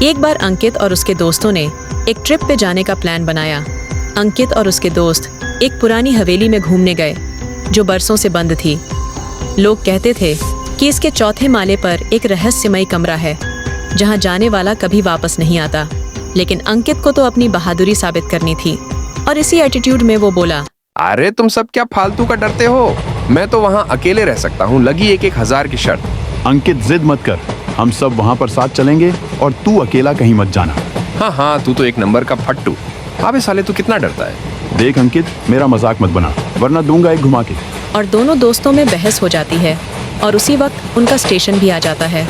एक बार अंकित और उसके दोस्तों ने एक ट्रिप पे जाने का प्लान बनाया। अंकित और उसके दोस्त एक पुरानी हवेली में घूमने गए जो बरसों से बंद थी। लोग कहते थे कि इसके चौथे माले पर एक रहस्यमयी कमरा है जहां जाने वाला कभी वापस नहीं आता। लेकिन अंकित को तो अपनी बहादुरी साबित करनी थी और इसी एटीट्यूड में वो बोला, अरे तुम सब क्या फालतू का डरते हो, मैं तो वहाँ अकेले रह सकता हूँ, लगी 1,000 की शर्त। अंकित जिद मत कर, हम सब वहाँ पर साथ चलेंगे और तू अकेला कहीं मत जाना। हाँ हाँ, तू तो एक नंबर का फट्टू। अबे साले तू कितना डरता है। देख अंकित, मेरा मजाक मत बना वरना दूंगा एक घुमा के। और दोनों दोस्तों में बहस हो जाती है और उसी वक्त उनका स्टेशन भी आ जाता है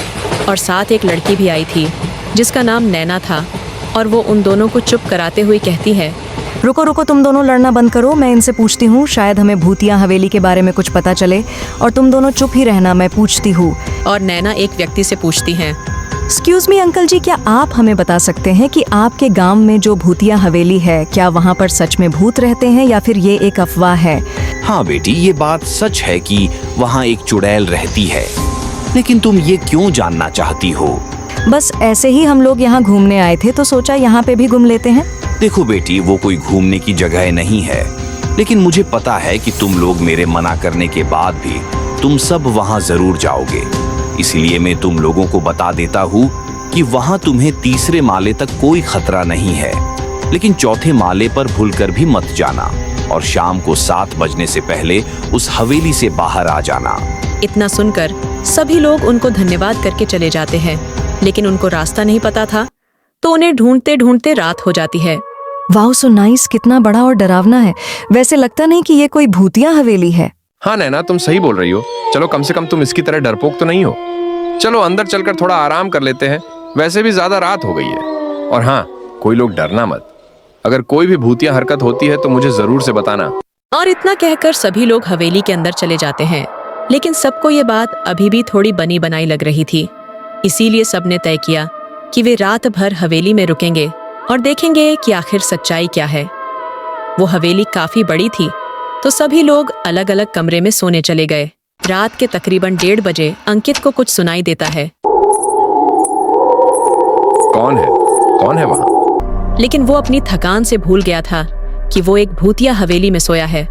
और साथ एक लड़की भी आई थी जिसका नाम नैना था और वो उन दोनों को चुप कराते हुए कहती है, रुको रुको, तुम दोनों लड़ना बंद करो, मैं इनसे पूछती हूँ, शायद हमें भूतिया हवेली के बारे में कुछ पता चले। और तुम दोनों चुप ही रहना, मैं पूछती हूँ। और नैना एक व्यक्ति से पूछती हैं, एक्सक्यूज मी अंकल जी, क्या आप हमें बता सकते हैं कि आपके गांव में जो भूतिया हवेली है, क्या वहाँ पर सच में भूत रहते हैं या फिर ये एक अफवाह है? हाँ बेटी, ये बात सच है कि वहाँ एक चुड़ैल रहती है, लेकिन तुम ये क्यों जानना चाहती हो? बस ऐसे ही हम लोग यहाँ घूमने आए थे तो सोचा यहाँ पे भी घूम लेते हैं। देखो बेटी, वो कोई घूमने की जगह नहीं है, लेकिन मुझे पता है कि तुम लोग मेरे मना करने के बाद भी तुम सब वहाँ जरूर जाओगे। इसलिए मैं तुम लोगों को बता देता हूँ कि वहाँ तुम्हें तीसरे माले तक कोई खतरा नहीं है, लेकिन चौथे माले पर भूलकर भी मत जाना और शाम को 7 बजने से पहले उस हवेली से बाहर आ जाना। इतना सुनकर सभी लोग उनको धन्यवाद करके चले जाते हैं, लेकिन उनको रास्ता नहीं पता था तो उन्हें ढूंढते ढूंढते रात हो जाती है। वाओ, सो नाइस, कितना बड़ा और डरावना है। वैसे लगता नहीं कि ये कोई भूतिया हवेली है। हाँ नैना, तुम सही बोल रही हो। चलो कम से कम तुम इसकी तरह डरपोक तो नहीं हो। चलो अंदर चलकर थोड़ा आराम कर लेते हैं, वैसे भी ज्यादा रात हो गई है। और हाँ, कोई लोग डरना मत, अगर कोई भी भूतिया हरकत होती है तो मुझे जरूर से बताना। और इतना कहकर सभी लोग हवेली के अंदर चले जाते हैं, लेकिन सबको ये बात अभी भी थोड़ी बनी बनाई लग रही थी। इसीलिए सबने तय किया कि वे रात भर हवेली में रुकेंगे और देखेंगे कि आखिर सच्चाई क्या है। वो हवेली काफी बड़ी थी तो सभी लोग अलग अलग कमरे में सोने चले गए। रात के तकरीबन 1:30 बजे अंकित को कुछ सुनाई देता है। कौन है वहाँ? लेकिन वो अपनी थकान से भूल गया था कि वो एक भूतिया हवेली में सोया है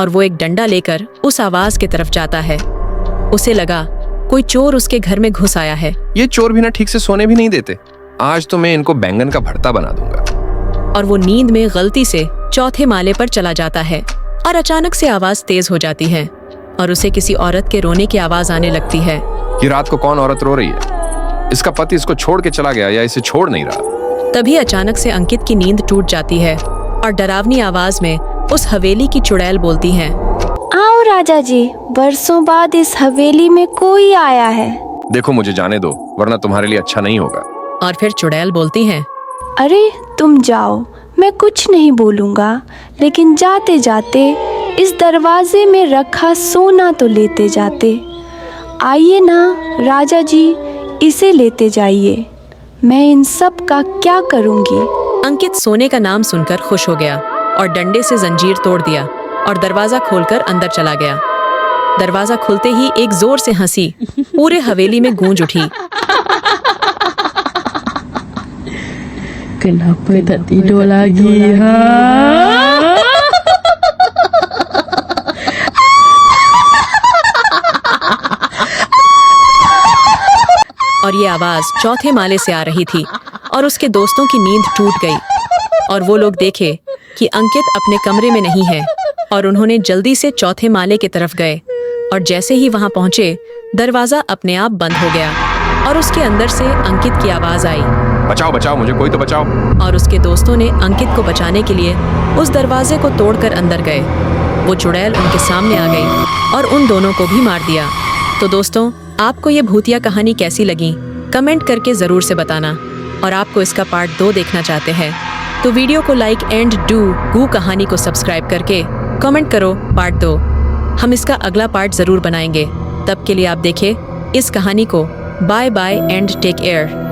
और वो एक डंडा लेकर उस आवाज की तरफ जाता है। उसे लगा कोई चोर उसके घर में घुस आया है। ये चोर भी ना ठीक से सोने भी नहीं देते। आज तो मैं इनको बैंगन का भरता बना दूंगा। और वो नींद में गलती से चौथे माले पर चला जाता है और अचानक से आवाज तेज हो जाती है और उसे किसी औरत के रोने की आवाज आने लगती है। ये रात को कौन औरत रो रही है? इसका पति इसको छोड़ के चला गया या इसे छोड़ नहीं रहा? तभी अचानक से अंकित की नींद टूट जाती है और डरावनी आवाज में उस हवेली की चुड़ैल बोलती है, आओ राजा जी, बरसों बाद इस हवेली में कोई आया है। देखो मुझे जाने दो, वरना तुम्हारे लिए अच्छा नहीं होगा। और फिर चुड़ैल बोलती है, अरे तुम जाओ, मैं कुछ नहीं बोलूँगा, लेकिन जाते जाते इस दरवाजे में रखा सोना तो लेते जाते। आइए ना राजा जी, इसे लेते जाइए, मैं इन सब का क्या करूँगी। अंकित सोने का नाम सुनकर खुश हो गया और डंडे से जंजीर तोड़ दिया और दरवाजा खोलकर अंदर चला गया। दरवाजा खुलते ही एक जोर से हंसी पूरे हवेली में गूंज उठी। Kenapa tak tidur lagi, ha? और ये आवाज चौथे माले से आ रही थी और उसके दोस्तों की नींद टूट गई और वो लोग देखे कि अंकित अपने कमरे में नहीं है और उन्होंने जल्दी से चौथे माले की तरफ गए और जैसे ही वहां पहुंचे दरवाजा अपने आप बंद हो गया और उसके अंदर से अंकित की आवाज आई, बचाओ बचाओ मुझे, कोई तो बचाओ। और उसके दोस्तों ने अंकित को बचाने के लिए उस दरवाजे को तोड़कर अंदर गए। वो चुड़ैल उनके सामने आ गई और उन दोनों को भी मार दिया। तो दोस्तों, आपको ये भूतिया कहानी कैसी लगी कमेंट करके जरूर से बताना। और आपको इसका पार्ट 2 देखना चाहते हैं तो वीडियो को लाइक एंड डू गू कहानी को सब्सक्राइब करके कमेंट करो पार्ट 2। हम इसका अगला पार्ट जरूर बनाएंगे। तब के लिए आप देखें इस कहानी को। Bye bye and take care.